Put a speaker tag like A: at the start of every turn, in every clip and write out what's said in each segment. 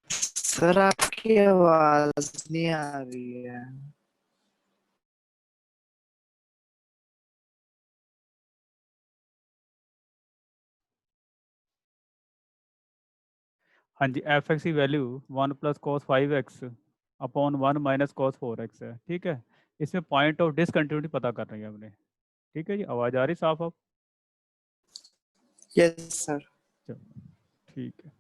A: Sir आपकी आवाज नहीं आ रही है।
B: हाँ जी, एफ एक्स की value 1 plus cos 5x upon 1 minus cos 4x है। ठीक है, इसमें पॉइंट ऑफ डिसकंटिन्यूटी पता कर रही है हमने। ठीक है जी, आवाज़ आ रही साफ अब?
A: Yes sir.
B: चलो ठीक है।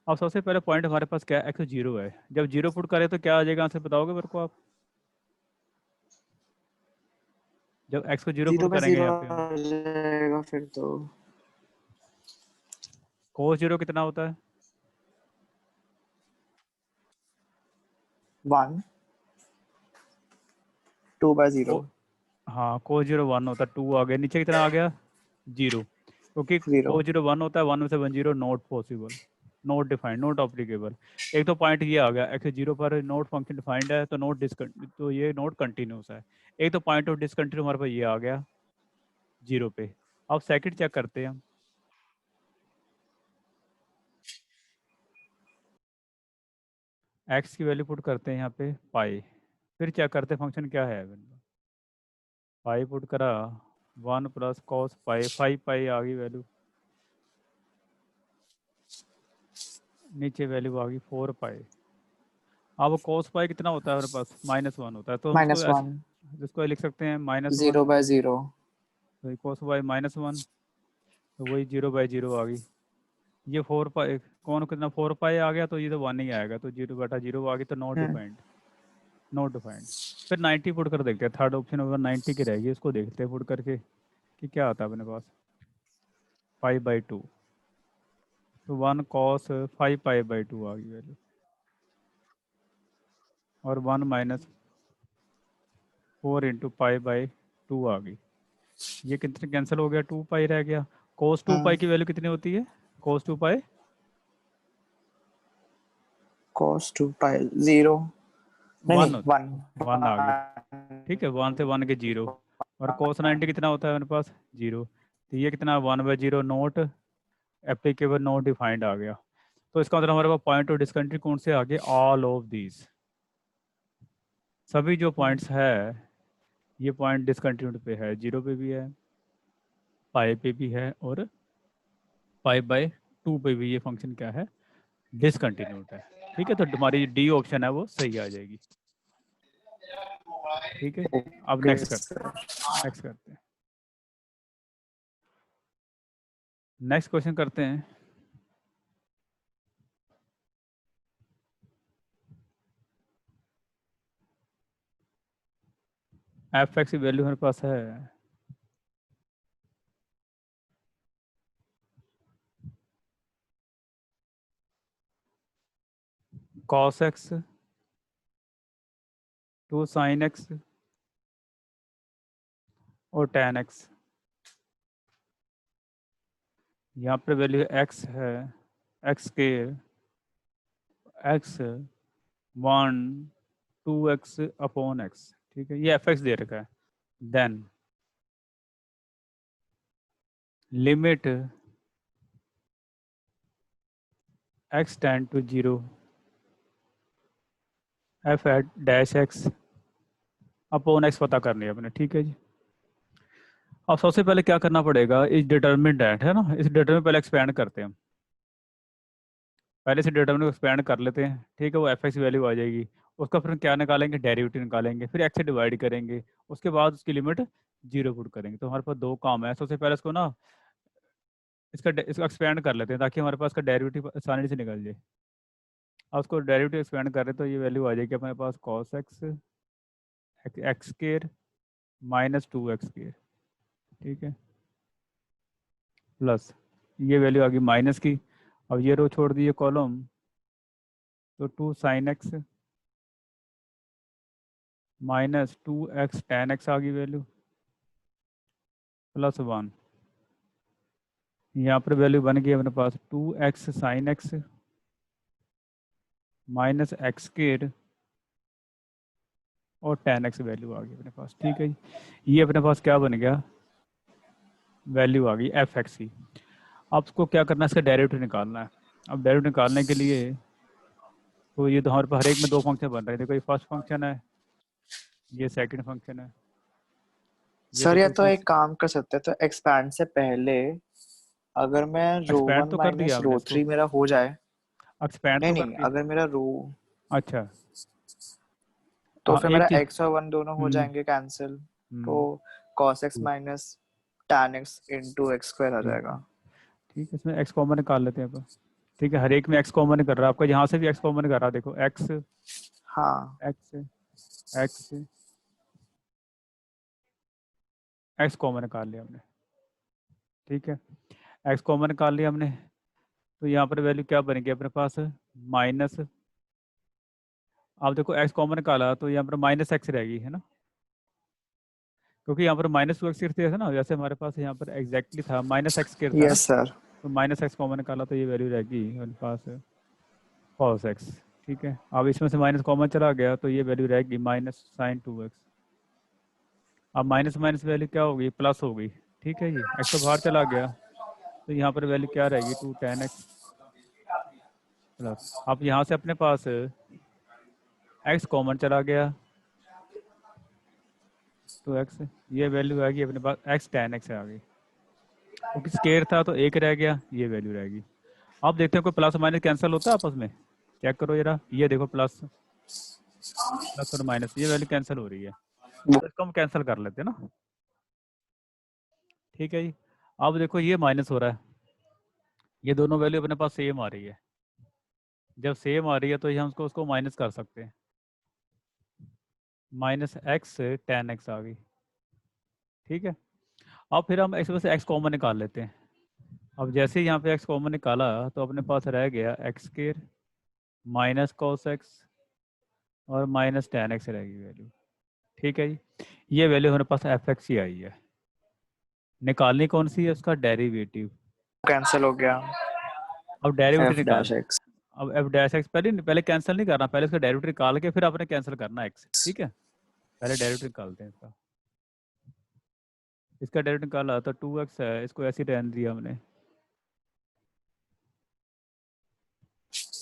B: अब सबसे पहले पॉइंट हमारे पास क्या है, एक्स 0 है। जब 0 पुट करें तो क्या आ जाएगा आंसर, बताओगे मेरे को आप? जब एक्स को 0
A: जीरो
B: पुट
A: बाय
B: करेंगे
A: जीरो
B: यहाँ पे हम,
A: आ जाएगा फिर तो।
B: कोस 0 कितना होता है?
A: 1 2/0।
B: हाँ, कोस 0 1 होता है, 2 आ गया, नीचे कितना आ गया? 0। क्योंकि
A: 0।
B: कोस 0 1 होता है, 1 में से 1 0, not possible, not defined, not applicable. एक तो पॉइंट ये आ गया, एक्स 0 पर नोट फंक्शन डिफाइंड है तो नोट डिसकंटिन्यू, तो ये नोट कंटिन्यूस है। एक तो पॉइंट ऑफ डिसकंटिन्यू हमारे पास ये आ गया 0 पे। अब सेकंड चेक करते हैं हम। एक्स की वैल्यू पुट करते हैं यहाँ पे पाई, फिर चेक करते हैं फंक्शन क्या है। पाई पुट करा, 1 प्लस कॉस पाई, 5 पाई आ गई वैल्यू, नीचे वैल्यू आ गई 4 पाई। अब कॉस पाई कितना होता है हमारे पास? -1 होता है, तो हम इसको
A: -1
B: इसको लिख सकते हैं -1।
A: 0/0।
B: तो कॉस पाई -1, तो वही 0/0 आ गई। ये 4 पाई कौन कितना, 4 पाई आ गया, तो ये तो 1 ही आएगा, तो 0/0 आ गई, तो नॉट डिफाइंड, नॉट डिफाइंड। फिर 90 पुट कर देखते हैं, थर्ड ऑप्शन अगर 90 की रहेगी, उसको देखते हैं पुट करके कि क्या आता है अपने पास। 5/2, तो 1 कॉस 5 पाई/2 आ गई वैल्यू, और 1 माइनस 4 इंटू पाई/2 आ गई। ये कितने कैंसिल हो गया, 2 पाई रह गया। कोस 2 पाई की वैल्यू कितनी होती है? कोस 2 पाई
A: cos 2 pi 0। नहीं
B: 1
A: नहीं
B: होता
A: 1।
B: है, 1 आ गई। ठीक है, 1 से 1 के 0, और कोस 90 कितना होता है मेरे पास? 0। तो ये कितना, 1/0, नोट एप्लीकेबल, नोट डिफाइंड आ गया। तो इसका मतलब हमारे पास पॉइंट ऑफ डिस्कंटिन्यूटी कौन से आ गए? ऑल ऑफ दीज, सभी जो पॉइंट्स है ये पॉइंट डिस्कंटिन्यूटी पे है, 0 पे भी है, पाई पे भी है, और 5/2 पे भी ये फंक्शन क्या है, डिसकंटिन्यूड है। ठीक है, तो हमारी डी ऑप्शन है वो सही आ जाएगी। ठीक है, अब
A: ओके
B: नेक्स्ट करते हैं,
A: सर।
B: नेक्स्ट करते हैं, नेक्स्ट क्वेश्चन करते हैं। एफ एक्स की वैल्यू हमारे पास है cos x to sin x और tan x। यहाँ पर वैल्यू x है, x के x 1 2x अपॉन x। ठीक है, ये एफ एक्स दे रखा है। Then limit x tend to 0 f at dash x upon x पता करनी है अपने। ठीक है जी, अब सबसे पहले क्या करना पड़ेगा, इस डिटर्मिनेंट है ना, इस डिटर्मिनेंट पहले एक्सपेंड करते हैं हम, पहले से डिटर्मिनेंट एक्सपेंड कर लेते हैं। ठीक है, वो एफ एक्स वैल्यू आ जाएगी, उसका फिर क्या निकालेंगे, डेरिवेटिव निकालेंगे, फिर एक्स से डिवाइड करेंगे, उसके बाद उसकी लिमिट 0 पुट करेंगे। तो हमारे पास दो काम है, सबसे पहले इसको ना इसका एक्सपेंड कर लेते हैं ताकि हमारे पास का डेरिवेटिव आसानी से निकल जाए। अब उसको डेरिवेटिव एक्सपेंड कर रहे तो ये वैल्यू आ जाएगी अपने पास cos x x square -2x²। ठीक है, प्लस ये वैल्यू आ गई माइनस की, अब ये रो छोड़ दिए कॉलम, तो 2 sin x -2x tan x आ गई वैल्यू, +1। यहाँ पर वैल्यू बन गई अपने पास 2x sin x -x² और tan x वैल्यू आ गई अपने पास। ठीक है जी, ये अपने पास क्या बन गया, वैल्यू आ गई एफ एक्स की। अब उसको क्या करना है, इसका डेरिवेटिव निकालना है। अब डेरिवेटिव निकालने के लिए तो ये तो हमारे पास हर एक में दो फंक्शन बन रहे हैं। देखो ये फर्स्ट फंक्शन है, ये सेकंड फंक्शन है। ये
A: सर या
B: देखो
A: तो
B: इसमें
A: एक काम कर सकते हैं, तो एक्सपैंड से पहले अगर मैं रो
B: एक्सपैंड
A: वन
B: तो कर दिया
A: माइनस
B: हमने
A: रो
B: इसको,
A: थ्री मेरा हो जाए।
B: एक्सपैंड
A: नहीं
B: तो कर
A: नहीं,
B: दिया।
A: अगर मेरा रो,
B: अच्छा,
A: तो
B: हाँ
A: फिर
B: एक
A: मेरा
B: चीज।
A: एक्स और वन दोनों हो
B: हम्म
A: जाएंगे कैंसिल। तो
B: हम्म
A: कॉस एक्स
B: ठीक
A: minus tan x into x square आ
B: ठीक है।
A: जाएगा।
B: ठीक है, इसमें एक्स कॉमन निकाल लेते हैं अपन। ठीक है, हर एक में एक्स कॉमन कर रहा है आपका, यहाँ से भी एक्स कॉमन कर रहा है। देखो एक्स
A: हाँ।
B: एक्स एक्स एक्स कॉमन निकाल लिया हमने। ठीक है, एक्स कॉमन निकाल लिया हमने। तो यहाँ पर वैल्यू क्या बनेगी अपने पास, माइनस। आप देखो एक्स कॉमन निकाला तो यहाँ पर माइनस एक्स रहेगी, है ना, क्योंकि यहाँ पर माइनस टू एक्स थे ना, जैसे हमारे पास यहाँ पर एग्जैक्टली था माइनस एक्स था ना।
A: Yes sir.
B: तो माइनस एक्स कॉमन निकाला तो ये वैल्यू रहेगी हमारे पास कॉस एक्स। ठीक है, अब इसमें से माइनस कॉमन चला गया तो ये वैल्यू रहेगी माइनस साइन टू एक्स। अब माइनस माइनस वैल्यू क्या होगी, प्लस होगी। ठीक है जी, एक्स तो बाहर चला गया तो यहाँ पर वैल्यू क्या रहेगी, टू टेन एक्स प्लस। अब यहाँ से अपने पास एक्स कॉमन चला गया तो एक्स, ये वैल्यू आएगी अपने पास एक्स टेन एक्स आ गई, क्योंकि स्केयर था तो एक रह गया, ये वैल्यू रहेगी। अब देखते हैं कोई प्लस माइनस कैंसिल होता है आपस में, चेक करो जरा, ये देखो प्लस प्लस और माइनस ये वैल्यू कैंसिल हो रही है, तो इसको हम कैंसिल कर लेते हैं ना। ठीक है जी, अब देखो ये माइनस हो रहा है, ये दोनों वैल्यू अपने पास सेम आ रही है। जब सेम आ रही है तो ये हम उसको माइनस कर सकते हैं, माइनस एक्स से टेन एक्स आ गई। ठीक है, अब फिर हम इसमें से एक्स कॉमन निकाल लेते हैं। अब जैसे ही यहाँ पे एक्स कॉमन निकाला तो अपने पास रह गया x square minus cos x और माइनस टेन एक्स रहेगी वैल्यू। ठीक है जी, ये वैल्यू हमारे पास एफ एक्स ही आई है। निकालनी कौन सी है, उसका डेरिवेटिव।
A: कैंसिल हो गया।
B: अब डेरिवेटिव
A: एफ
B: निकाल,
A: डैश एक्स।
B: अब एफ डैश एक्स पहले पहले कैंसिल नहीं करना, पहले इसका डेरिवेटिव निकाल के फिर आपने कैंसिल करना एक्स। ठीक है, पहले डेरिवेटिव निकालते हैं इसका। इसका डेरिवेटिव निकाला तो टू एक्स है, इसको ऐसे ही रहने दिया हमने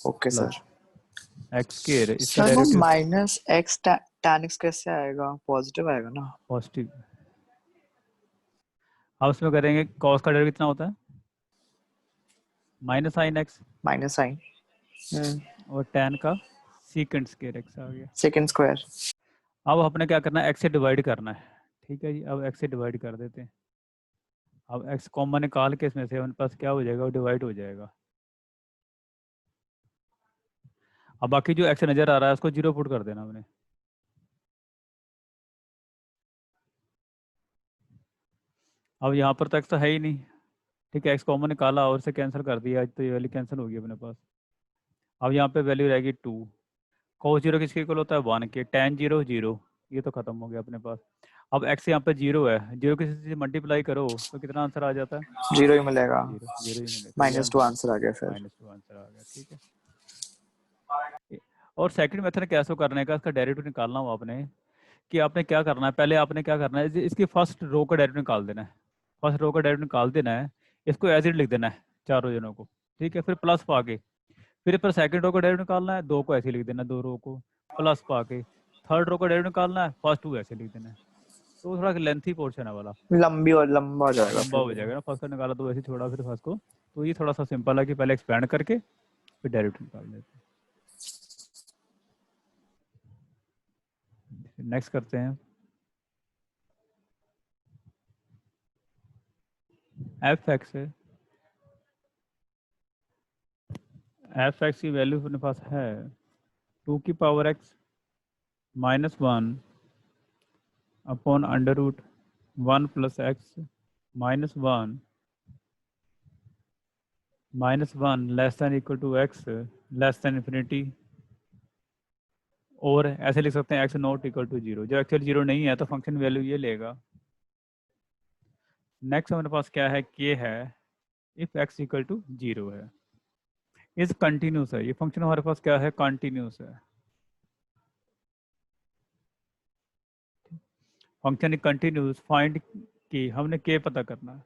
A: okay
B: plus
A: sir.
B: X square, इसका
A: सर वो
B: derivative
A: minus x tan x कैसे आएगा, पॉजिटिव आएगा ना।
B: पॉजिटिव। अब उसमें करेंगे कॉस का डेरिवेटिव कितना होता है, minus sine x,
A: minus sine.
B: और टेन का सीकेंड स्क्वायर एक्स आ गया।
A: Second square.
B: अब अपने क्या करना है, एक्स से डिवाइड करना है। ठीक है जी, अब एक्स से डिवाइड कर देते हैं। अब एक्स कॉमन निकाल के इसमें से हमारे पास क्या हो जाएगा, वो डिवाइड हो जाएगा। अब बाकी जो एक्स नज़र आ रहा है उसको जीरो पुट कर देना हमने। अब यहाँ पर तो एक्स तो है ही नहीं। ठीक है, एक्स कॉमन निकाला और से कैंसिल कर दिया तो ये वैल्यू कैंसिल होगी अपने पास। अब यहाँ पे वैल्यू रहेगी टू। कॉस जीरो किसके इक्वल होता है, वन के, टेन जीरो जीरो, ये तो खत्म हो गया अपने पास। अब एक्स यहाँ पे जीरो है, जीरो किसी से मल्टीप्लाई करो तो कितना आंसर आ जाता है,
A: जीरो ही मिलेगा।
B: जीरो, जीरो ही मिले तो ये
A: माइनस टू
B: आंसर
A: आंसर आ गया फिर।
B: माइनस टू आंसर आ गया। ठीक है, और सेकंड मेथड कैसे करने का, इसका डेरिवेटिव निकालना हो आपने, कि आपने क्या करना है, पहले आपने क्या करना है, इसकी फर्स्ट रो का डेरिवेटिव निकाल देना है। फर्स्ट रो का डेरिवेटिव निकाल देना है, इसको एज इट लिख देना है चारों जनों को। ठीक है, फिर प्लस पा के फिर पर सेकंड रो का डेरिवेटिव निकालना है, दो को ऐसे लिख देना है, दो रो को प्लस पा के। थर्ड रो का डेरिवेटिव निकालना है, फर्स्ट टू ऐसे लिख देना है। तो थोड़ा लेंथी पोर्शन है वाला,
A: लंबी और लंबा हो जाएगा
B: लंबा
A: फिर
B: हो
A: वो।
B: जाएगा ना, फर्स्ट का निकाला तो वैसे ही छोड़ा फिर फर्स्ट को। तो ये थोड़ा सा सिंपल है कि पहले एक्सपेंड करके फिर डेरिवेटिव निकाल देते हैं। नेक्स्ट करते हैं, एफ एक्स है, एफ एक्स की वैल्यू अपने पास है टू की power x minus one upon under root one plus x minus one less than equal to x less than infinity. और ऐसे लिख सकते हैं x not equal to zero, जब एक्चुअल जीरो नहीं है तो फंक्शन वैल्यू ये लेगा। नेक्स्ट हमारे पास क्या है, के है, if x equal to zero है, इज कंटिन्यूस है, ये फंक्शन हमारे पास क्या है, कंटिन्यूस है। फंक्शन कंटिन्यूस फाइंड की हमने के पता करना है।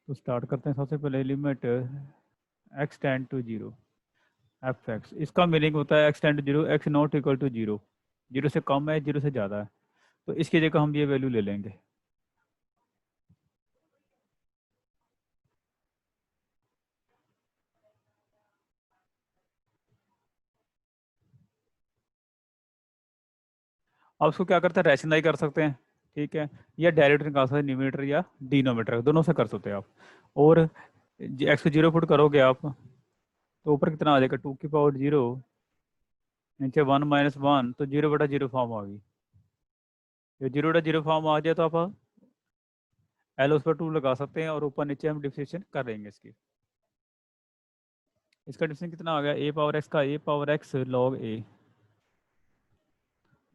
B: तो स्टार्ट करते हैं सबसे पहले limit x tend to 0 f x. इसका मीनिंग होता है x tend to 0 x not equal to 0, 0 से कम है 0 से ज़्यादा है, तो इसकी जगह हम ये वैल्यू ले लेंगे। अब उसको क्या करते हैं, रैशनलाइज कर सकते हैं, ठीक है, या डायरेक्ट निकाल सकते हैं, न्यूमरेटर या डिनोमिनेटर दोनों से कर सकते हैं आप। और एक्स को 0 पुट करोगे आप तो ऊपर कितना आ जाएगा 2 की पावर 0, नीचे 1 माइनस 1, तो 0/0 फॉर्म आ गई। ये 0/0 फॉर्म आ जाए तो आप एल उस पर 2 लगा सकते हैं और ऊपर नीचे हम डिफरेंशिएशन कर देंगे इसकी। इसका डिफरेंस कितना आ गया, a पावर x का a power x log a,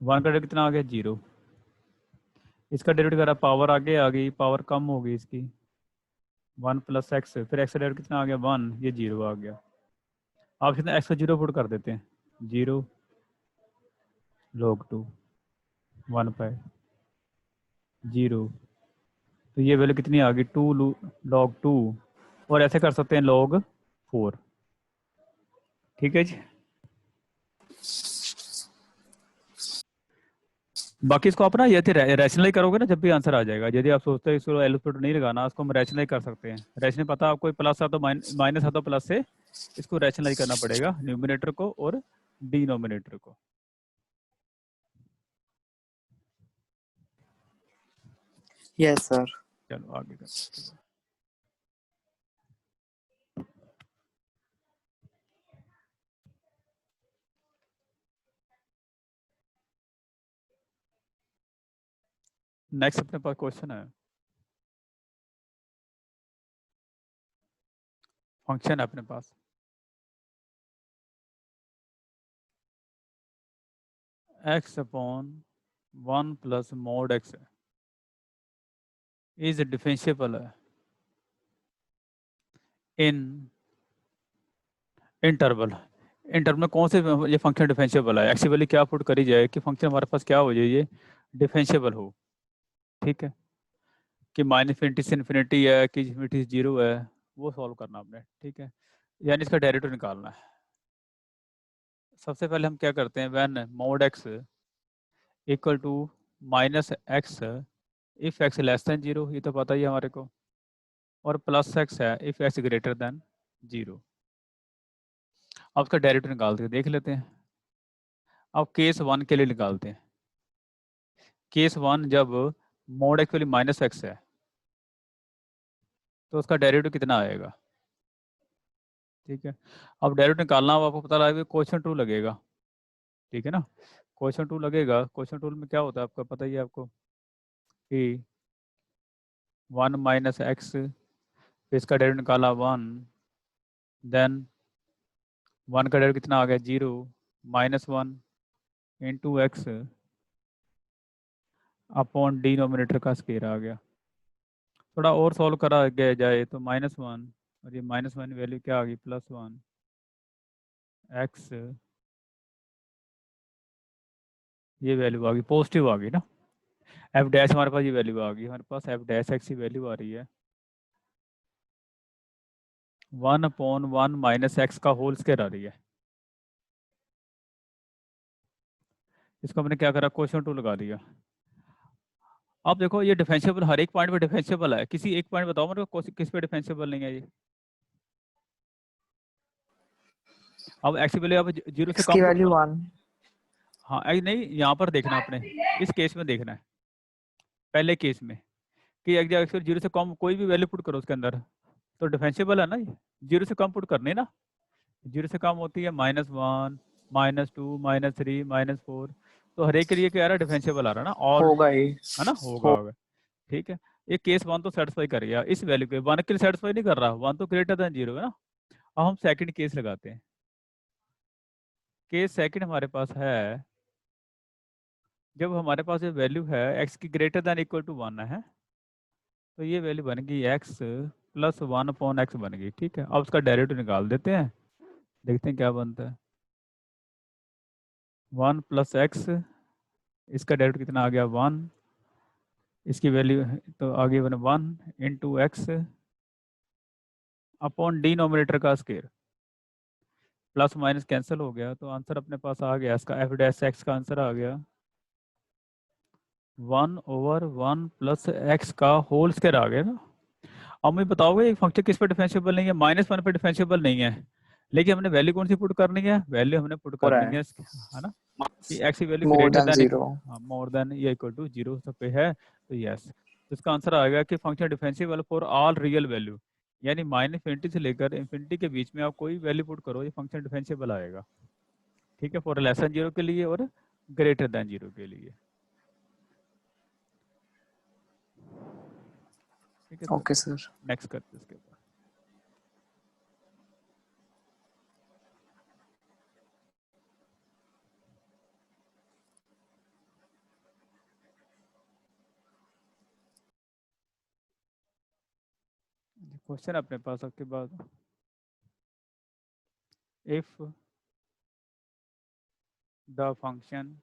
B: 1 का डेरिवेटिव कितना आ गया 0, इसका डेरिवेटिव करा पावर आगे आ गई, पावर कम हो गई इसकी 1 प्लस x, फिर x का डेरिवेटिव कितना आ गया 1, ये 0 आ गया। आप कितना x को 0 पुट कर देते हैं, 0 log 2 1 पर 0, तो ये वैल्यू कितनी आ गई 2 log 2, और ऐसे कर सकते हैं log 4, ठीक है जी। बाकी इसको आप ना ये रैशनलाइज करोगे ना जब भी आंसर आ जाएगा। यदि आप सोचते हैं इसको एल नहीं लगाना, उसको हम रैशनलाइज कर सकते हैं। रैशनल पता आपको प्लस आता माइनस आता प्लस से, इसको रैशनलाइज करना पड़ेगा न्यूमिनेटर को और डिनोमिनेटर को।
A: Yes sir.
B: चलो आगे करते हैं। नेक्स्ट अपने पास क्वेश्चन है, फंक्शन है अपने पास x upon 1 plus mode x is differentiable in interval. Interval में कौन से ये फंक्शन डिफरेंशिएबल है, एक्स की वैल्यू क्या पुट करी जाए कि फंक्शन हमारे पास क्या हो जाए ये डिफरेंशिएबल हो, ठीक है, कि माइनस इन्फिनिटी से इन्फिनिटी है कि इन्फिनिटी से 0 है, वो सॉल्व करना आपने, ठीक है, यानी इसका डेरिवेटिव निकालना है। सबसे पहले हम क्या करते हैं, when mod x equal to minus x if x less than 0, ये तो पता ही है हमारे को, और प्लस x है इफ x ग्रेटर देन 0। अब उसका डेरिवेटिव निकालते हैं, देख लेते हैं। अब केस 1 के लिए निकालते हैं। केस 1 जब mode x value minus x है तो उसका डेरिवेटिव कितना आएगा, ठीक है। अब डेरिवेटिव निकालना हो आपको पता लगा क्वेश्चन 2 लगेगा, ठीक है ना। क्वेश्चन 2 लगेगा, क्वेश्चन 2 में क्या होता है आपको पता ही है आपको कि 1 माइनस एक्स, फिर इसका डेरिवेटिव निकाला 1, देन 1 का डेरिवेटिव कितना आ गया 0 minus 1 into x upon denominator का स्क्वायर आ गया। थोड़ा और सॉल्व करा गया जाए तो -1, और ये -1 वैल्यू क्या आ गई +1 एक्स, ये वैल्यू आ गई पॉजिटिव आ गई ना। एफ डैश हमारे पास ये वैल्यू आ गई, हमारे पास एफ डैश एक्स की वैल्यू आ रही है 1/1 माइनस एक्स का होल स्क्वायर आ रही है। इसको हमने क्या करा, क्वेश्चन 2 लगा दिया। अब देखो ये डिफेंसिबल हर एक पॉइंट पे डिफेंसिबल है, किसी एक पॉइंट बताओ मेरे को किस पे डिफेंसिबल नहीं है ये। अब एक्स की वैल्यू आप 0 से
A: इसकी
B: कम पुट
A: वैल्यू
B: करो।
A: 1।
B: हाँ नहीं, यहाँ पर देखना आपने, इस केस में देखना है, पहले केस में कि एक्स 0 से कम कोई भी वैल्यू पुट करो उसके अंदर तो डिफेंसिबल है ना ये। 0 से कम पुट करने ना, 0 से कम होती है -1 -2 -3 -4, तो हर एक के लिए क्या आ रहा है डिफेंसिबल आ रहा है ना, और
A: होगा ही।
B: है ना, होगा, ठीक है। ये केस 1 तो सेटिस्फाई कर गया, इस वैल्यू पे 1 के लिए सेटिस्फाई नहीं कर रहा, 1 तो ग्रेटर देन 0 है ना। अब हम सेकंड केस लगाते हैं। केस सेकंड हमारे पास है जब हमारे पास ये वैल्यू है x की ग्रेटर देन इक्वल टू 1 है, तो ये वैल्यू बन गई x प्लस 1/x बन गई, ठीक है। अब उसका डेरिवेटिव निकाल देते हैं, देखते हैं क्या बनता है। 1 प्लस एक्स, इसका डेरिवेटिव कितना आ गया 1, इसकी वैल्यू तो आगे बने 1 इंटू एक्स अपॉन डिनोमिनेटर का स्क्वायर, प्लस माइनस कैंसिल हो गया, तो आंसर अपने पास आ गया इसका एफ डैश एक्स का आंसर आ गया 1/1 प्लस एक्स का होल स्क्वायर आ गया ना। अब मुझे बताओगे एक फंक्शन किस पे डिफरेंशिएबल नहीं है, -1 पे डिफरेंशिएबल नहीं है, लेकिन हमने वैल्यू कौन सी पुट करनी है, वैल्यू हमने पुट
A: हो रहा
B: करनी
A: है
B: है ना, कि एक्स की value
A: more
B: greater
A: than
B: than
A: 0।
B: More than या इक्वल टू 0 सब पे है, तो यस। तो इसका आंसर आएगा कि function differentiable for all real value, यानी -∞ से लेकर इन्फिनिटी के बीच में आप कोई वैल्यू पुट करो, ये फंक्शन डिफरेंशिएबल आएगा। ठीक है, फॉर लेस देन 0 के लिए और ग्रेटर देन 0 के लिए। ठीक है, तो
A: ओके सर।
B: नेक्स्ट करते हैं इसके बाद। क्वेश्चन अपने पास आपके बाद, if the function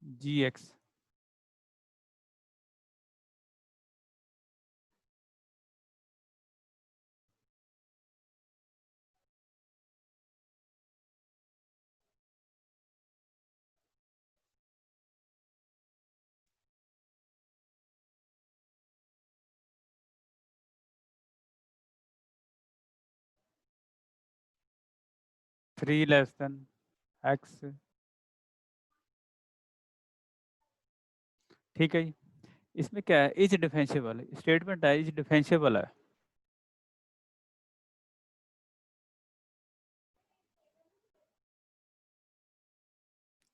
B: gx three less than x, ठीक है जी। इसमें क्या है, इज डिफरेंशिएबल है, स्टेटमेंट है इज डिफरेंशिएबल है।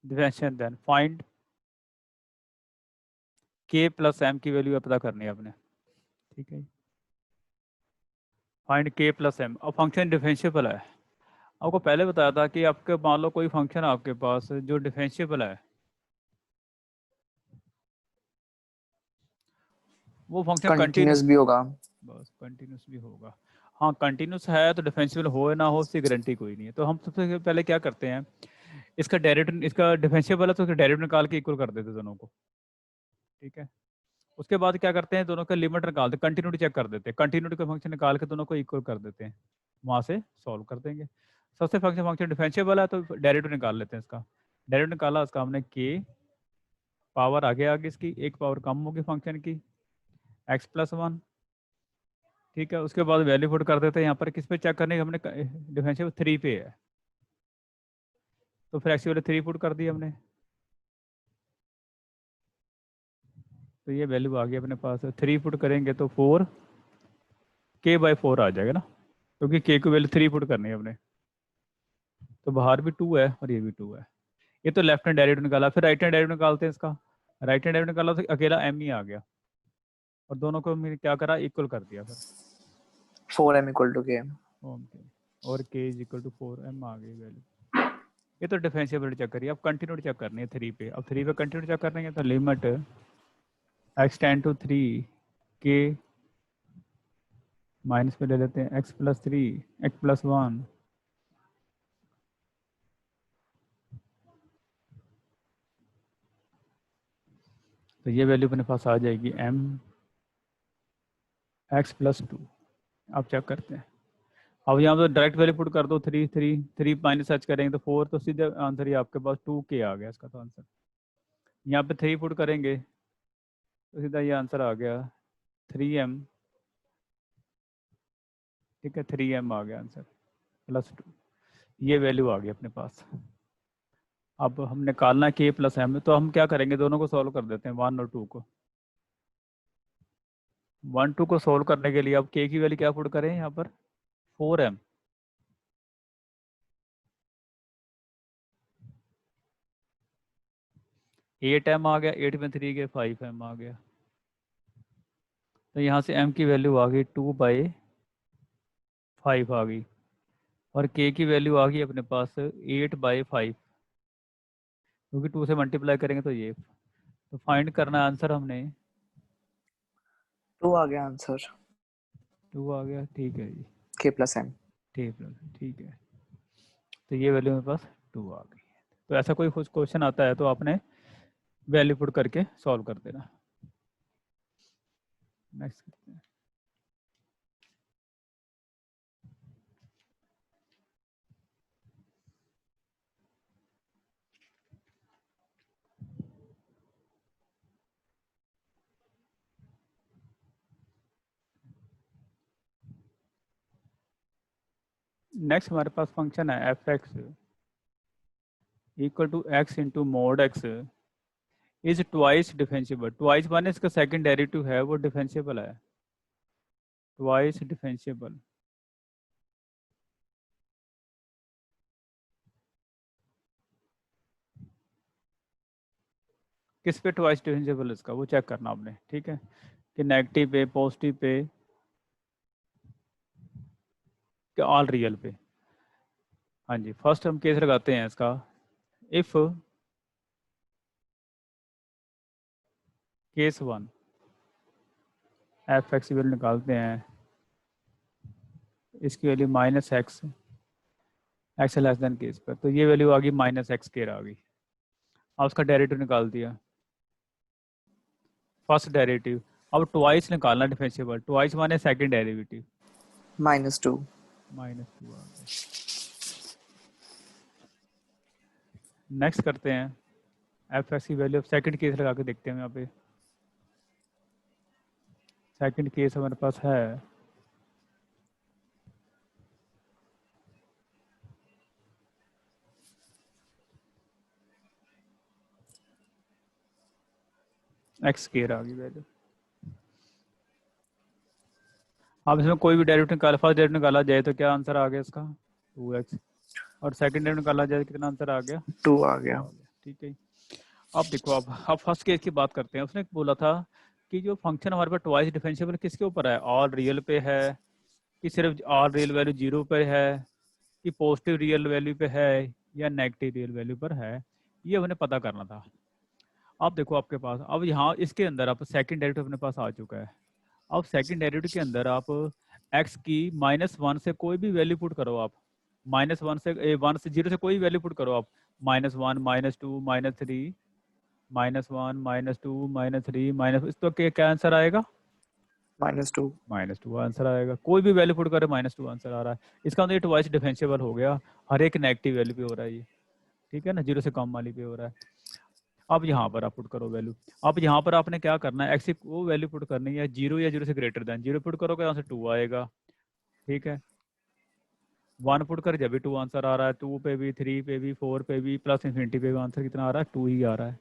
B: डिफरेंशिएशन देन फाइंड के प्लस एम की वैल्यू पता करनी है आपने। ठीक है, फाइंड के प्लस एम। अब फंक्शन डिफरेंशिएबल है, आपको पहले बताया था कि आपके मान लो कोई फंक्शन आपके पास जो डिफरेंशिएबल है, वो फंक्शन
A: कंटिन्यूस
B: कंटिन्यूस,
A: भी होगा।
B: बस कंटिन्यूस भी होगा। हाँ कंटिन्यूस है तो डिफरेंशिएबल हो या ना हो उसकी गारंटी कोई नहीं है। तो हम सबसे पहले क्या करते हैं, इसका डेरिवेटिव, इसका डिफरेंशिएबल है तो उसका डेरिवेटिव निकाल के इक्वल कर देते हैं दोनों को। ठीक है, उसके बाद क्या करते हैं, दोनों का लिमिट निकालते हैं, कंटिन्यूटी चेक कर देते हैं, कंटिन्यूटी का फंक्शन निकाल के दोनों को इक्वल कर देते हैं, वहां से सॉल्व कर देंगे। सबसे फंक्शन फंक्शन डिफरेंशिएबल है तो डेरिवेटिव निकाल लेते हैं इसका। डेरिवेटिव निकाला, उसका हमने के पावर आगे आगे इसकी एक पावर कम होगी फंक्शन की x+1। ठीक है, उसके बाद वैल्यू पुट कर देते हैं यहाँ पर, किस पे चेक करने की, हमने डिफरेंशिएबल 3 पे है, तो फिर एक्स की वैल्यू 3 पुट कर दी हमने, तो ये वैल्यू आ गई अपने पास। 3 पुट करेंगे तो 4 k/4 आ जाएगा ना, क्योंकि k की वैल्यू 3 पुट करनी है हमने, तो बाहर भी 2 है और ये भी 2 है। ये तो लेफ्ट हैंड डेरिवेटिव निकाला, फिर राइट हैंड डेरिवेटिव निकालते हैं इसका। राइट हैंड डेरिवेटिव निकाला तो अकेला m ही आ गया, और दोनों को मैंने क्या करा, इक्वल कर दिया फिर
A: 4m = k।
B: ओके, और k = 4m आ गई वैल्यू। ये तो डिफरेंशिएबिलिटी चेक करिए, अब कंटिन्यूटी चेक करनी है 3 पे। अब 3 पे कंटिन्यूटी चेक करनी है तो limit x tend to 3 k minus पे ले लेते हैं x+3 x+1, तो ये वैल्यू अपने पास आ जाएगी m x+2। अब चेक करते हैं, अब यहाँ तो डायरेक्ट वैल्यू पुट कर दो, 3 माइनस h करेंगे तो 4, तो सीधे आंसर ही आपके पास 2k आ गया इसका तो आंसर। यहाँ पे 3 पुट करेंगे तो सीधा ये आंसर आ गया 3m। ठीक है, 3m आ गया आंसर +2, ये वैल्यू आ गई अपने पास। अब हम निकालना k प्लस m, तो हम क्या करेंगे, दोनों को सॉल्व कर देते हैं 1 और 2 को। 1 2 को सॉल्व करने के लिए अब k की वैल्यू क्या पुट करें यहाँ पर, 4m। 8m आ गया, 8 में 3 के 5m आ गया, तो यहाँ से m की वैल्यू आ गई 2/5 आ गई, और k की वैल्यू आ गई अपने पास 8/5, क्योंकि 2 से मल्टीप्लाई करेंगे तो ये, तो फाइंड करना आंसर हमने
A: 2 आ गया आंसर,
B: 2 आ गया। ठीक है जी,
A: k+m।
B: ठीक है, तो ये वैल्यू मेरे पास 2 आ गई। तो ऐसा कोई कुछ क्वेश्चन आता है तो आपने वैल्यू पुट करके सॉल्व कर देना। नेक्स्ट करते हैं। नेक्स्ट हमारे पास फंक्शन है f x equal to x into mod x is twice differentiable. Twice माने इसका सेकंड डेरिवेटिव है वो डिफेंसिबल है, ट्वाइस डिफेंसिबल। किस पे ट्वाइस डिफेंसिबल इसका वो चेक करना आपने, ठीक है, कि नेगेटिव पे, पॉजिटिव पे, कि ऑल रियल पे। हाँ जी, फर्स्ट हम केस लगाते हैं इसका, if case one F x value निकालते हैं, इसकी value minus x, x less than case पर, तो ये वैल्यू आ गई माइनस एक्स केर आ गई। अब उसका डेरिवेटिव निकाल दिया, फर्स्ट डेरिवेटिव। अब ट्वाइस निकालना डिफेंसिबल, ट्वाइस माने सेकंड डेरिवेटिव,
A: -2।
B: -2 आ गया। नेक्स्ट करते हैं एफ एक्स की वैल्यू, सेकंड केस लगा के देखते हैं यहाँ पे। सेकंड केस हमारे पास है एक्स केर आ गई वैल्यू। अब इसमें कोई भी डेरिवेटिव निकाला, फर्स्ट डेरिवेटिव निकाला जाए तो क्या आंसर आ गया इसका 2x, और सेकंड डेरिवेटिव निकाला जाए तो कितना आंसर आ गया
A: 2 आ गया।
B: ठीक है। अब देखो, अब फर्स्ट केस की बात करते हैं। उसने बोला था कि जो फंक्शन हमारे पास ट्वाइस डिफरेंशिएबल किसके ऊपर है, ऑल रियल पे है, कि सिर्फ ऑल रियल वैल्यू 0 पे है, कि पॉजिटिव रियल वैल्यू पे है, या नेगेटिव रियल वैल्यू पर है, ये हमें पता करना था। अब देखो आपके पास, अब यहाँ इसके अंदर आप सेकंड डेरिवेटिव अपने पास आ चुका है। अब सेकंड डेरिवेटिव के अंदर आप x की -1 से कोई भी वैल्यू पुट करो, आप -1 से 1 से 0 से कोई वैल्यू पुट करो आप, -1 -2 -3 -1 -2 -3 माइनस, इस तो क्या आंसर आएगा
A: -2।
B: -2 आंसर आएगा। कोई भी वैल्यू पुट करे -2 आंसर आ रहा है। इसका मतलब ये ट्वाइस डिफरेंशिएबल हो गया, हर एक नेगेटिव वैल्यू पे हो रहा है ये, ठीक है ना, 0 से कम वाली पे हो रहा है। अब यहाँ पर आप पुट करो वैल्यू। अब यहाँ पर आपने क्या करना है, एक्स की वो वैल्यू पुट करनी है 0 या 0 से ग्रेटर देन 0 पुट करोगे, यहाँ से 2 आएगा, ठीक है। 1 पुट कर जब भी 2 आंसर आ रहा है, 2 पे भी, 3 पे भी, 4 पे भी, प्लस इन्फिनिटी पे भी आंसर कितना आ रहा है 2 ही आ रहा है।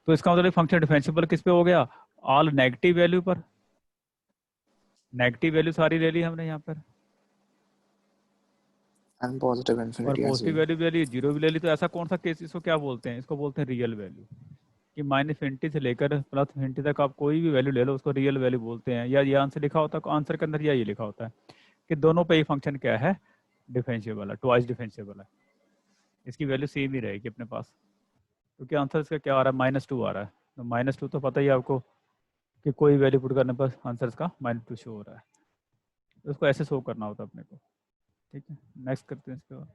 B: तो इसका मतलब फंक्शन डिफरेंशिएबल किस पे हो गया, ऑल नेगेटिव वैल्यू पर। नेगेटिव वैल्यू सारी ले ली हमने यहाँ पर,
A: एंड पॉजिटिव
B: और
A: infinity as
B: positive
A: well.
B: Value ले ली, 0 भी ले ली। तो ऐसा कौन सा केस, इसको क्या बोलते हैं, इसको बोलते हैं रियल वैल्यू, कि -∞ से लेकर +∞ तक आप कोई भी वैल्यू ले लो उसको रियल वैल्यू बोलते हैं। या ये आंसर लिखा होता है, आंसर के अंदर या ये लिखा होता है कि दोनों पे ही फंक्शन क्या है, डिफरेंशिएबल है, ट्वाइस डिफरेंशिएबल है, इसकी वैल्यू सेम ही रहेगी अपने पास। क्योंकि आंसर इसका क्या आ रहा है -2 आ रहा है, तो -2 तो पता ही है आपको कि कोई वैल्यू पुट करने पर आंसर इसका -2 शो हो रहा है। तो उसको ऐसे शो करना होता है अपने को, ठीक है। नेक्स्ट करते हैं इसके बाद।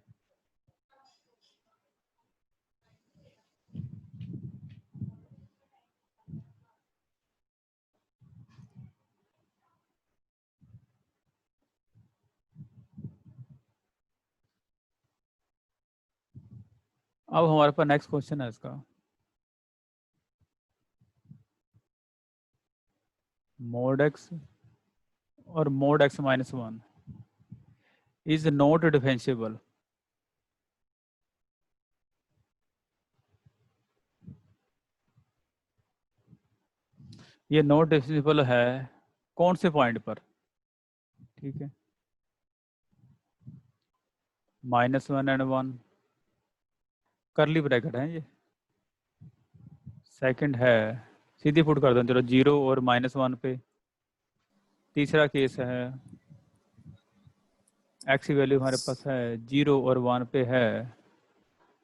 B: अब हमारे पास नेक्स्ट क्वेश्चन है इसका, mod x और mod x -1 is not differentiable. ये नॉट डिफरेंशिएबल है कौन से पॉइंट पर, ठीक है, -1 एंड 1 करली ब्रैकेट है ये, सेकंड है सीधी पुट कर दो चलो 0 और -1 पे। तीसरा केस है x की वैल्यू हमारे पास है 0 और 1 पे है,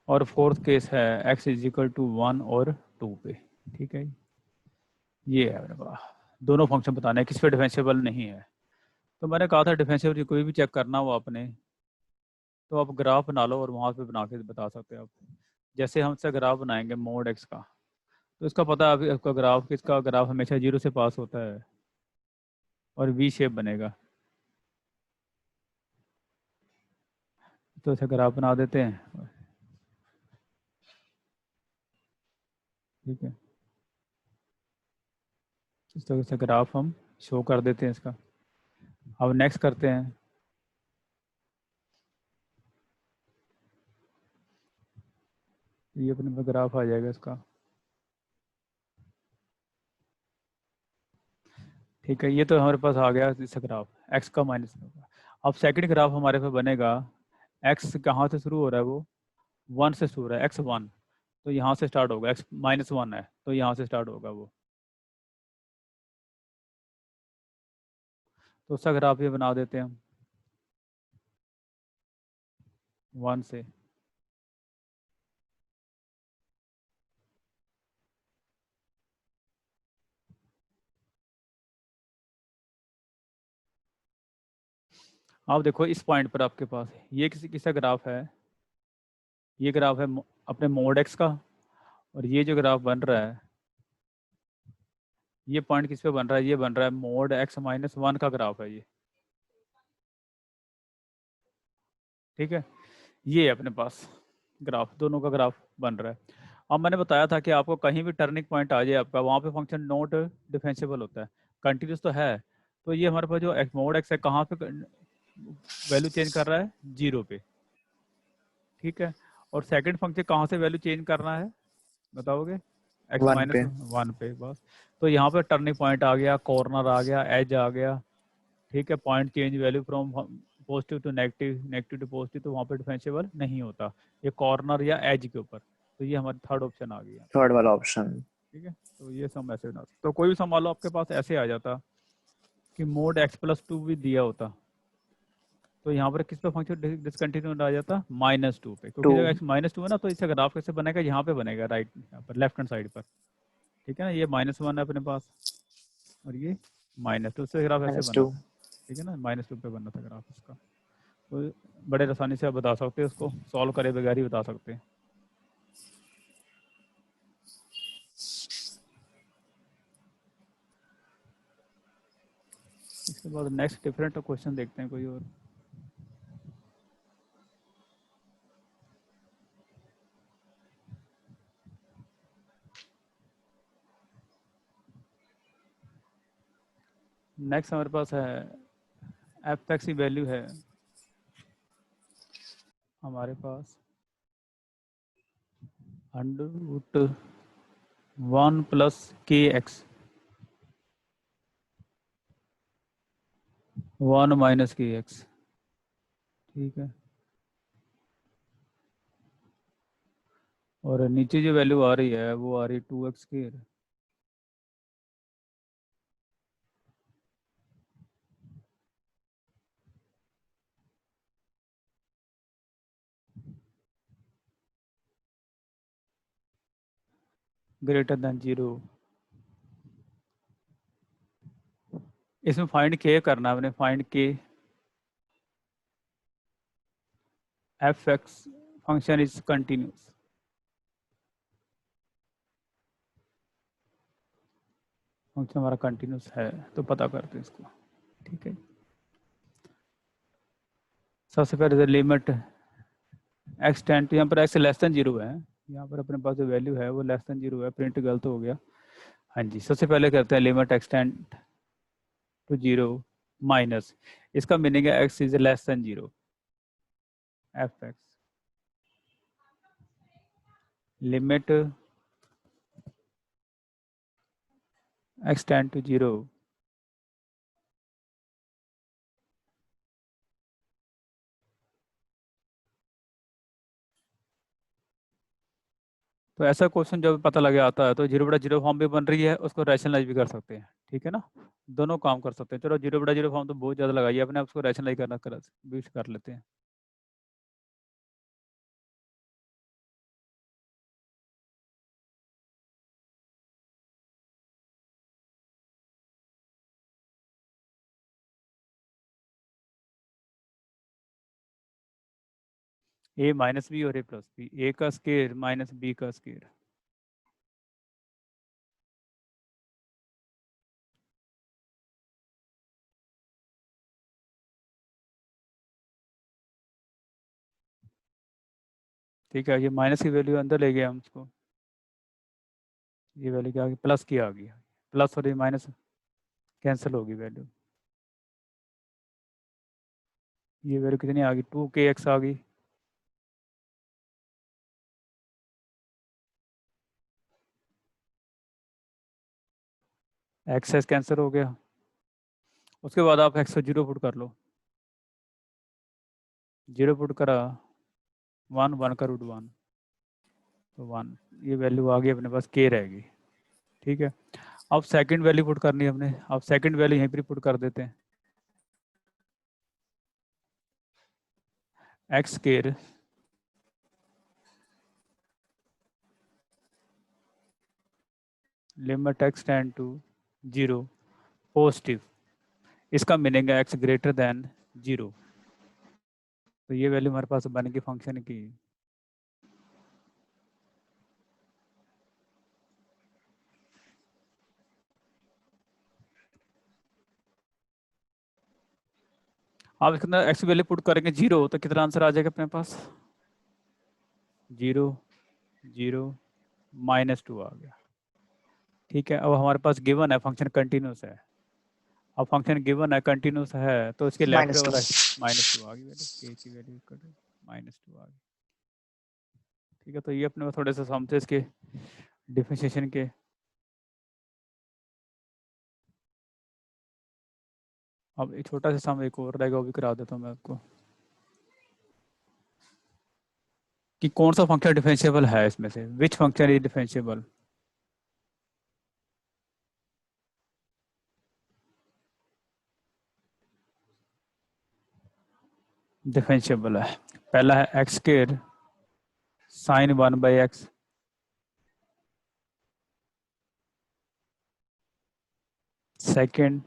B: और फोर्थ केस है x इज इक्वल टू 1 और 2 पे, ठीक है। ये है मेरे पास दोनों फंक्शन बताने किस पे डिफरेंशिएबल नहीं है। तो मैंने कहा था डिफरेंशिएबल कोई भी चेक करना हो आपने तो आप ग्राफ बना लो और वहाँ पे बना के बता सकते हो आप। जैसे हम इसका ग्राफ बनाएंगे मोड x का, तो इसका पता है आपका ग्राफ, किसका ग्राफ हमेशा 0 से पास होता है, और वी शेप बनेगा। तो ऐसे ग्राफ बना देते हैं, ठीक है। इस तरह से ग्राफ हम शो कर देते हैं इसका। अब नेक्स्ट करते हैं, ये अपने पे ग्राफ आ जाएगा इसका, ठीक है। ये तो हमारे पास आ गया इसका ग्राफ, एक्स का माइनस। अब सेकंड ग्राफ हमारे पे बनेगा, एक्स कहाँ से शुरू हो रहा है, वो 1 से शुरू हो रहा है, एक्स 1, तो यहाँ से स्टार्ट होगा। एक्स -1 है तो यहाँ से स्टार्ट होगा वो, तो उसका ग्राफ ये बना देते हैं हम 1 से। आप देखो इस पॉइंट पर आपके पास ये किसका ग्राफ है, ये ग्राफ है अपने मोड एक्स का, और ये जो ग्राफ बन रहा है, ये पॉइंट किस पे बन रहा है, ये बन रहा है मोड एक्स -1 का ग्राफ है ये, ठीक है। ये अपने पास ग्राफ, दोनों का ग्राफ बन रहा है। अब मैंने बताया था कि आपको कहीं भी टर्निंग पॉइंट आ जाए आपका, वहाँ पे फंक्शन नॉट डिफेंसिबल होता है, कंटिन्यूस तो है। तो ये हमारे पास जो मोड एक्स है कहाँ पे वैल्यू चेंज कर रहा है, 0 पे, ठीक है। और सेकंड फंक्शन कहाँ से वैल्यू चेंज करना है बताओगे, एक्स
A: 1 पे।
B: -1 पे, बस। तो यहाँ पे टर्निंग पॉइंट आ गया, कॉर्नर आ गया, एज आ गया, ठीक है। Point change value from positive to negative, negative to positive, तो वहाँ पे डिफरेंशिएबल नहीं होता, ये कॉर्नर या एज के ऊपर। तो ये हमारा थर्ड ऑप्शन आ गया,
A: थर्ड वाला ऑप्शन।
B: ठीक है। तो ये सम ऐसे बना, तो कोई भी सम मान लो आपके पास ऐसे आ जाता कि मोड x+2 भी दिया होता, तो यहाँ पर किस पे फंक्शन डिसकंटिन्यू आ जाता, -2 पे, क्योंकि
A: 2।
B: जब x -2 है ना, तो इसका ग्राफ कैसे बनेगा, यहाँ पे बनेगा, राइट यहाँ पर लेफ्ट हैंड साइड पर, ठीक है ना। ये -1 है अपने पास, और ये -2, उससे ग्राफ ऐसे बना
A: -2।
B: था, ठीक है ना, -2 पे बना था ग्राफ इसका। तो बड़े आसानी से आप बता सकते हैं, उसको सॉल्व करे बगैर ही बता सकते हैं। इसके बाद नेक्स्ट डिफरेंट क्वेश्चन देखते हैं कोई और। नेक्स्ट हमारे पास है एफ एक्स की वैल्यू है हमारे पास √1 + kx 1 - kx, ठीक है। और नीचे जो वैल्यू आ रही है वो आ रही है 2x², >0। इसमें फाइंड के करना है अपने, फाइंड के F x function is continuous, function हमारा कंटिन्यूस है, तो पता करते हैं इसको, ठीक है। सबसे पहले लिमिट एक्स टेंड, यहाँ पर एक्स <0 है, यहाँ पर अपने पास जो वैल्यू है वो <0 है, प्रिंट गलत हो गया। हाँ जी, सबसे पहले करते हैं limit x tend to 0 minus, इसका मीनिंग है x is <0, f x limit x tend to 0, तो ऐसा क्वेश्चन जब पता लगे आता है, तो 0/0 फॉर्म भी बन रही है, उसको रैशनलाइज भी कर सकते हैं, ठीक है ना, दोनों काम कर सकते हैं। चलो 0/0 फॉर्म तो बहुत ज़्यादा लगाइए अपने, उसको रैशनलाइज करना भी कर लेते हैं। a - b और a + b, a का स्केयर -b का स्केयर, ठीक है, ये माइनस की वैल्यू अंदर ले गया हम उसको, ये वैल्यू क्या आ गई, प्लस की आ गई, प्लस और ये माइनस कैंसिल होगी वैल्यू, ये वैल्यू कितनी आ गई 2kx आ गई, एक्स कैंसिल हो गया। उसके बाद आप एक्स को 0 पुट कर लो, 0 पुट करा 1 का रूट 1 तो 1, ये वैल्यू आ गई अपने पास, k रहेगी। ठीक है, अब सेकंड वैल्यू पुट करनी है हमने, अब सेकंड वैल्यू यहीं पर पुट कर देते हैं, x square limit x tend to 0 positive, इसका मीनिंग है एक्स ग्रेटर देन 0, तो ये वैल्यू हमारे पास बन गई फंक्शन की। आप इसके अंदर एक्स वैल्यू पुट करेंगे 0 तो कितना आंसर आ जाएगा अपने पास, 0 0 -2 आ गया। ठीक है, अब हमारे पास गिवन है फंक्शन कंटिन्यूस है, अब फंक्शन गिवन है कंटिन्यूस है तो इसके लेफ्ट में वाला -2 आ गई वैल्यू, k की वैल्यू -2 आ गई। ठीक है, तो ये अपने थोड़े से समझे इसके डिफरेंशिएशन के। अब एक छोटा सा सम एक और रहेगा, वो भी करा देता हूँ मैं आपको, कि कौन सा फंक्शन डिफरेंशिएबल है इसमें से, which function is differentiable. Differentiable है, पहला है x square sine 1/x, second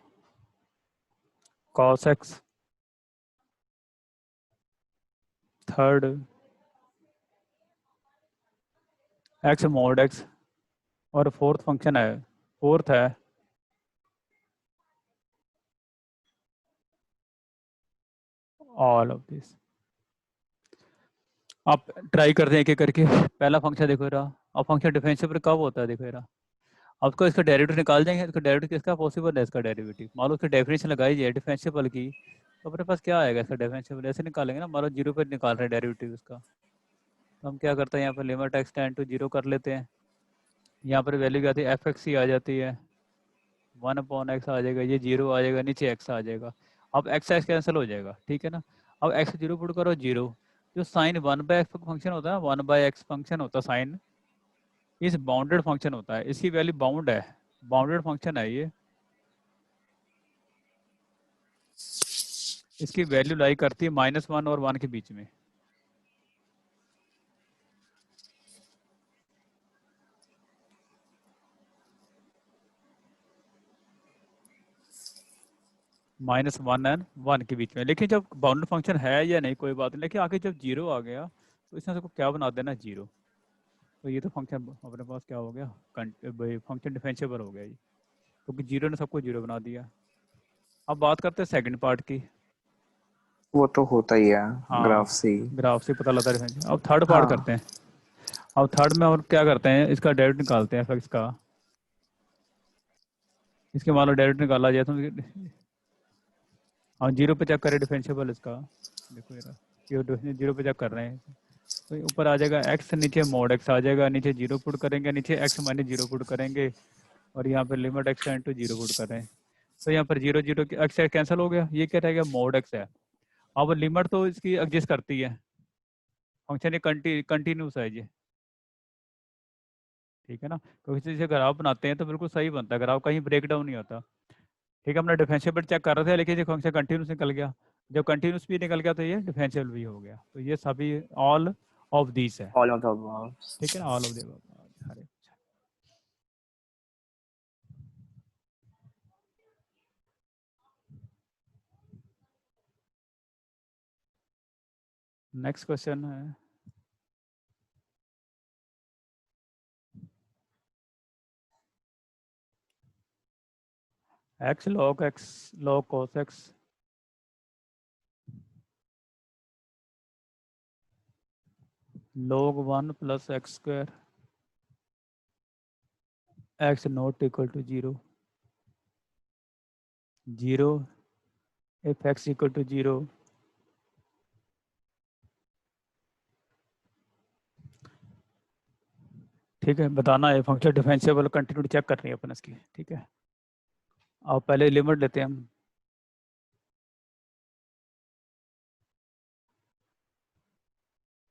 B: cos x, third x mod x, और फोर्थ फंक्शन है, फोर्थ है ऑल ऑफ दिस। आप ट्राई करते हैं एक एक करके, पहला फंक्शन देखो रहा, अब फंक्शन डिफरेंशिएबल कब होता है देखो रहा, आपको इसका डेरिवेटिव निकाल देंगे, इसका डेरिवेटिव किसका पॉसिबल है, इसका डेरिवेटिव मान लो उसकी डेफिनेशन लगाई जाए डिफरेंशिएबल की, तो अपने पास क्या आएगा इसका डिफरेंशिएबल, ऐसे निकालेंगे ना, मान लो 0 पर निकाल रहे हैं डेरिवेटिव इसका, तो हम क्या करते हैं यहाँ पर लिमिट एक्स टेंड टू 0 कर लेते हैं, यहाँ पर वैल्यू क्या आती है एफ एक्स ही आ जाती है, 1/x आ जाएगा, ये 0 आ जाएगा, नीचे x आ जाएगा, अब x x कैंसिल हो जाएगा। ठीक है ना, अब x 0 पुट करो 0, जो साइन 1/x फंक्शन होता है, 1/x फंक्शन होता है साइन, इस बाउंडेड फंक्शन होता है, इसकी वैल्यू बाउंड है, बाउंडेड फंक्शन है ये, इसकी वैल्यू लाई करती है -1 और 1 के बीच में, -1 एंड 1 के बीच में। लेकिन जब बाउंडेड फंक्शन है या नहीं कोई बात नहीं, लेकिन आगे जब 0 आ गया तो इसमें सबको क्या बना देना 0, तो ये तो फंक्शन अपने पास क्या हो गया, फंक्शन डिफरेंशिएबल हो गया ये, क्योंकि 0 ने सबको 0 बना दिया। अब बात करते हैं सेकंड पार्ट की।
A: वो तो होता ही है ग्राफ
B: हाँ,
A: से।
B: ग्राफ से पता लगता है। अब थर्ड पार्ट
A: हाँ,
B: करते हैं, अब थर्ड में और क्या करते हैं, इसका डेरिवेटिव निकालते हैं एफ का, इसके मान लो डेरिवेटिव निकाला जाए तो हम 0 पे चेक करें डिफरेंशिएबल इसका, देखो ये 0 पे चेक कर रहे हैं, तो ऊपर आ जाएगा x, नीचे मोड x आ जाएगा, नीचे 0 पुट करेंगे, नीचे x -0 पुट करेंगे, और यहाँ पर limit x tend to 0 put कर रहे हैं, तो यहाँ पर 0 0 x कैंसिल हो गया, ये क्या रहेगा मोड x है। अब लिमिट तो इसकी एग्जिस्ट करती है, फंक्शन ये कंटिन्यूस है ये, ठीक है ना, क्योंकि जैसे ग्राफ बनाते हैं तो बिल्कुल सही बनता है ग्राफ, कहीं ब्रेक डाउन नहीं होता। ठीक है, हमने डिफरेंशिएबल चेक कर रहे थे, लेकिन ये फंक्शन कंटिन्यूस निकल गया, जब कंटिन्यूस भी निकल गया तो ये डिफरेंशिएबल भी हो गया, तो ये सभी ऑल ऑफ दीज है।
A: All of the above.
B: ठीक है ना, all of the above. Next question है, x log x log cos x log 1 plus x square x not equal to 0 if x equal to 0 ठीक है। बताना है function differentiable continuity check करनी है अपन इसकी, ठीक है। अब पहले लिमिट लेते हैं हम,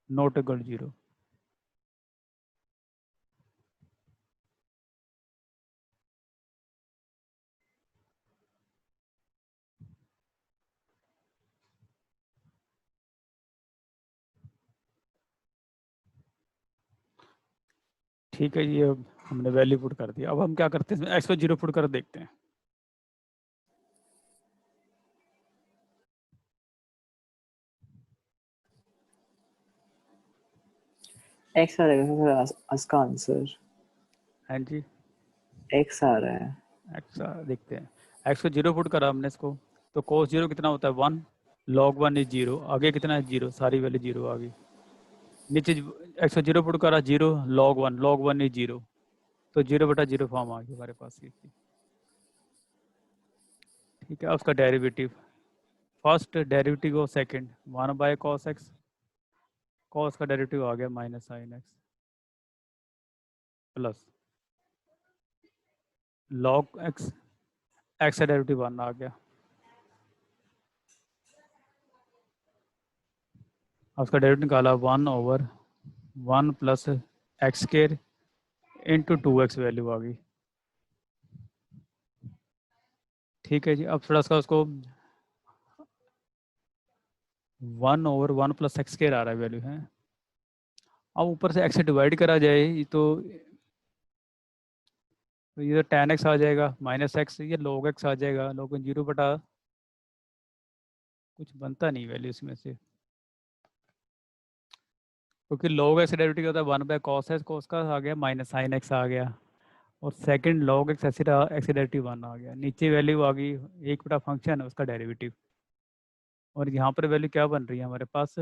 B: नॉट इक्वल 0। ठीक है, ये हमने वैल्यू पुट कर दिया। अब हम क्या करते हैं, एक्स को 0 पुट कर देखते हैं।
A: एक्स आ रहेगा सर, इसका आंसर
B: हाँ जी,
A: एक्स आ रहा है।
B: एक्स देखते हैं। एक्स को 0 पुट करा हमने इसको, तो cos 0 कितना होता है 1, log 1 इज 0, आगे कितना है 0, सारी वैल्यू 0 आ गई। नीचे एक्स को 0 पुट करा 0 log 1 इज 0, तो 0/0 फॉर्म आ गया हमारे पास ये। ठीक है, उसका derivative, first derivative of second 1/cos x, cos का डेरिवेटिव आ गया -sin x plus log x, x का डेरिवेटिव 1 आ गया। उसका डेरिवेटिव निकाला 1/1 plus x square into 2x value आ गई। ठीक है जी, अब थोड़ा सा उसको 1/1 प्लस एक्स स्क्वायर आ रहा है वैल्यू है। अब ऊपर से x से डिवाइड करा जाए तो ये तो tan x आ जाएगा, -x, ये log x आ जाएगा, log 0 कुछ बनता नहीं वैल्यू इसमें से, क्योंकि log x डेरिवेटिव होता है 1/cos x, cos का आ गया -sin x आ गया, और second log x x derivative 1 आ गया। नीचे वैल्यू आ गई 1 बटा फंक्शन है उसका डेरिवेटिव, और यहाँ पर वैल्यू क्या बन रही है हमारे पास,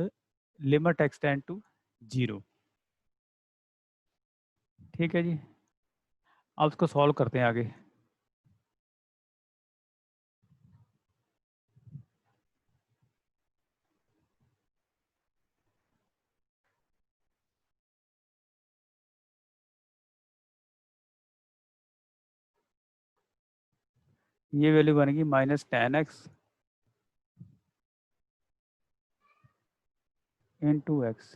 B: लिमिट x टेंड टू 0। ठीक है जी, अब इसको सॉल्व करते हैं आगे। ये वैल्यू बनेगी -tan x इंटू एक्स,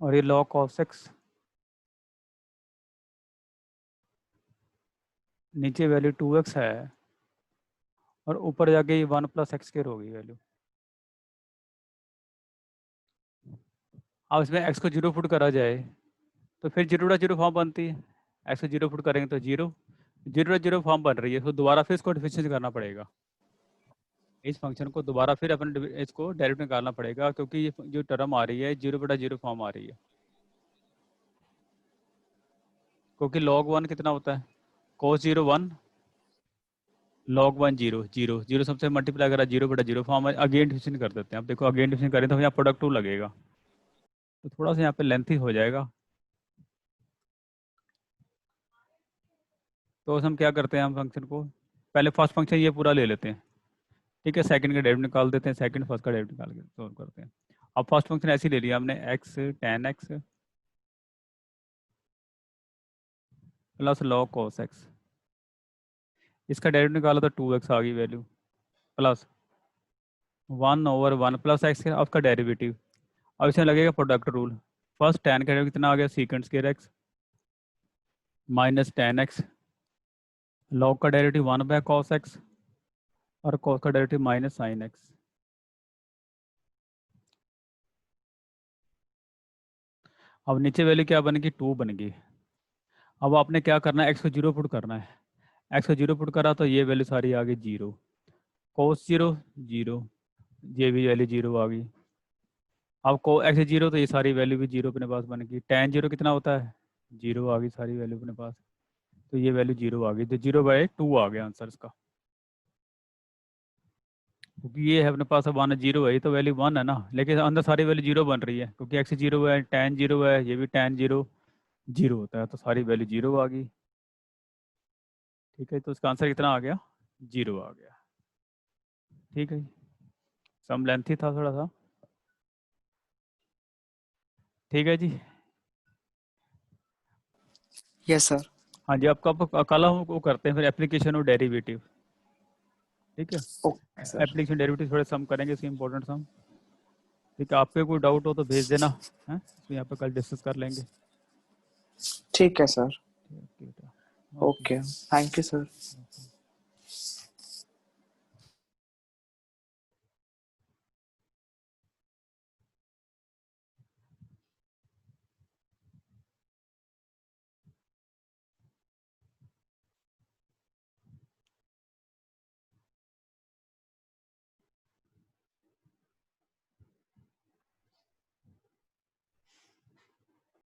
B: और ये log cos x, नीचे वैल्यू 2x है, और ऊपर जाके ये 1 प्लस एक्स स्क्वायर होगी वैल्यू। अब इसमें x को 0 पुट करा जाए तो फिर 0/0 फॉर्म बनती है, x को 0 पुट करेंगे तो 0/0 फॉर्म बन रही है, तो दोबारा फिर इसको डिफरेंशिएट करना पड़ेगा। इस फंक्शन को दोबारा फिर अपन इसको डायरेक्ट निकालना पड़ेगा, क्योंकि ये जो टर्म आ रही है 0/0 फॉर्म आ रही है, क्योंकि log 1 कितना होता है, cos 0 1, log 1 0 0 0 सबसे मल्टीप्लाई करा 0/0 फॉर्म है। अगेन डिफरेंशिएट कर देते हैं। अब देखो अगेन डिफरेंशिएट करें तो यहाँ प्रोडक्ट 2 लगेगा, तो थोड़ा सा यहाँ पे लेंथी हो जाएगा। तो हम क्या करते हैं, हम फंक्शन को पहले फर्स्ट फंक्शन ये पूरा ले लेते हैं, ठीक है, सेकंड का डेरिवेटिव निकाल देते हैं, सेकंड फर्स्ट का डेरिवेटिव निकाल के सॉल्व करते हैं। अब फर्स्ट फंक्शन ऐसे ही ले लिया हमने, x tan x plus log cos x, इसका डेरिवेटिव निकाला तो 2x आ गई वैल्यू, प्लस 1/1 प्लस x अब उसका डेरिवेटिव। अब इसमें लगेगा प्रोडक्ट रूल, फर्स्ट tan का डेरिवेटिव कितना आ गया, secant square x minus tan x, log का डेरिवेटिव 1/cos x, और cos का डेरिवेटिव -sin x। अब नीचे वैल्यू क्या बनेगी, 2 बनेगी। अब आपने क्या करना है, x को 0 पुट करना है, x को 0 पुट करा तो ये वैल्यू सारी आ गई 0, cos 0 0, ये भी वैल्यू 0 आ गई। अब को x 0 तो ये सारी वैल्यू भी 0 अपने पास बनेगी, tan 0 कितना होता है 0 आ गई सारी वैल्यू अपने पास, तो ये वैल्यू 0 आ गई, तो 0/2 आ गया आंसर इसका। क्योंकि ये है अपने पास अब 1 0 है, ये तो वैल्यू 1 है ना, लेकिन अंदर सारी वैल्यू 0 बन रही है क्योंकि x 0 है, tan 0 है, ये भी tan 0 0 होता है, तो सारी वैल्यू 0 आ गई। ठीक है, तो इसका आंसर कितना आ गया? 0 आ गया। ठीक है, सम लेंथी था थोड़ा सा। ठीक है जी।
A: Yes sir.
B: हाँ जी, आपका कल हम वो करते हैं फिर एप्लीकेशन और डेरिवेटिव। ठीक है,
A: ओके सर।
B: एप्लीकेशन डेरिवेटिव थोड़े सम करेंगे, इसके इंपॉर्टेंट सम। ठीक है, आपके कोई डाउट हो तो भेज देना है, इसमें यहाँ पे कल डिस्कस कर लेंगे।
A: ठीक है सर।
B: ठीक है,
A: okay, thank you sir.
B: Okay.